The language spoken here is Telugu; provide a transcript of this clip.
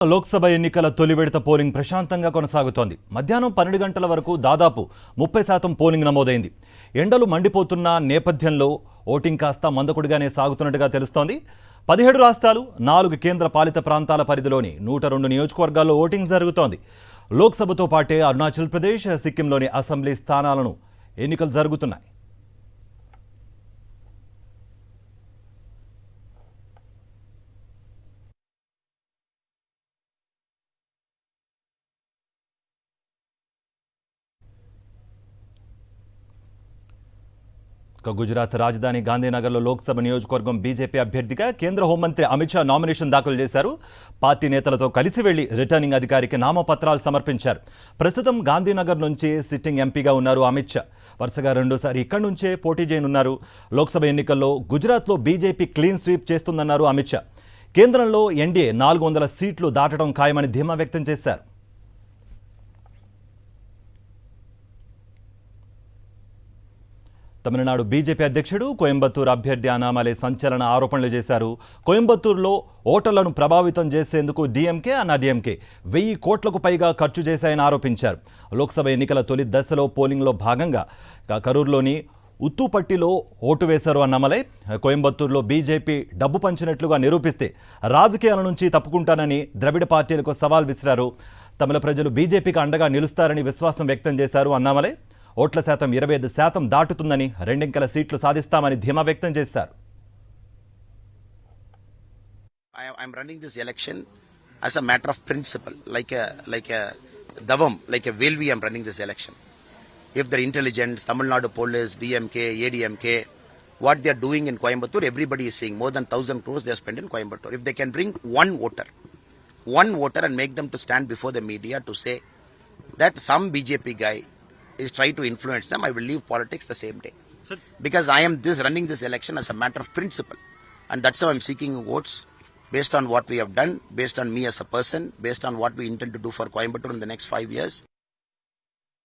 లోక్సభ ఎన్నికల తొలి విడత పోలింగ్ ప్రశాంతంగా కొనసాగుతోంది. మధ్యాహ్నం 12 గంటల వరకు దాదాపు 30% పోలింగ్ నమోదైంది. ఎండలు మండిపోతున్న నేపథ్యంలో ఓటింగ్ కాస్త మందకొడిగానే సాగుతున్నట్టుగా తెలుస్తోంది. 17 రాష్ట్రాలు 4 కేంద్ర పాలిత ప్రాంతాల పరిధిలోని 102 నియోజకవర్గాల్లో ఓటింగ్ జరుగుతోంది. లోక్సభతో పాటే అరుణాచల్ ప్రదేశ్, సిక్కింలోని అసెంబ్లీ స్థానాలను ఎన్నికలు జరుగుతున్నాయి. గుజరాత్ రాజధాని గాంధీనగర్లో లోక్సభ నియోజకవర్గం బీజేపీ అభ్యర్థిగా కేంద్ర హోంమంత్రి అమిత్ షా నామినేషన్ దాఖలు చేశారు. పార్టీ నేతలతో కలిసి వెళ్లి రిటర్నింగ్ అధికారికి నామపత్రాలు సమర్పించారు. ప్రస్తుతం గాంధీనగర్ నుంచి సిట్టింగ్ ఎంపీగా ఉన్నారు అమిత్ షా. వరుసగా రెండోసారి ఇక్కడి నుంచే పోటీ చేయనున్నారు. లోక్సభ ఎన్నికల్లో గుజరాత్లో బీజేపీ క్లీన్ స్వీప్ చేస్తుందన్నారు అమిత్ షా. కేంద్రంలో ఎన్డీఏ 400 సీట్లు దాటడం ఖాయమని ధీమా వ్యక్తం చేశారు. తమిళనాడు బీజేపీ అధ్యక్షుడు కోయంబత్తూరు అభ్యర్థి అన్నామలై సంచలన ఆరోపణలు చేశారు. కోయంబత్తూరులో ఓటర్లను ప్రభావితం చేసేందుకు డీఎంకే, అన్నాడీఎంకే 1000 కోట్లకు పైగా ఖర్చు చేశాయని ఆరోపించారు. లోక్సభ ఎన్నికల తొలి దశలో పోలింగ్లో భాగంగా కరూరులోని ఉత్తుపట్టిలో ఓటు వేశారు అన్నామలై. కోయంబత్తూరులో బీజేపీ డబ్బు పంచినట్లుగా నిరూపిస్తే రాజకీయాల నుంచి తప్పుకుంటానని ద్రవిడ పార్టీలకు సవాల్ విసిరారు. తమిళ ప్రజలు బీజేపీకి అండగా నిలుస్తారని విశ్వాసం వ్యక్తం చేశారు అన్నామలై. ఓట్ల శాతం 25% దాటుతుందని, 2 అంకెల సీట్లు సాధిస్తామని ధీమా వ్యక్తం చేశారు. I'm running this election as a matter of principle, like a davam, like a velvi. I'm running this election. If the intelligence, Tamil Nadu police, DMK, ADMK, what they are doing in Coimbatore, everybody is seeing. More than 1,000 crores they are spent in Coimbatore. If they can bring one voter and make them to stand before the media to say that some BJP guy is trying to influence them, I will leave politics the same day. Because I am running this election as a matter of principle. And that's how I'm seeking votes based on what we have done, based on me as a person, based on what we intend to do for Coimbatore in the next 5 years.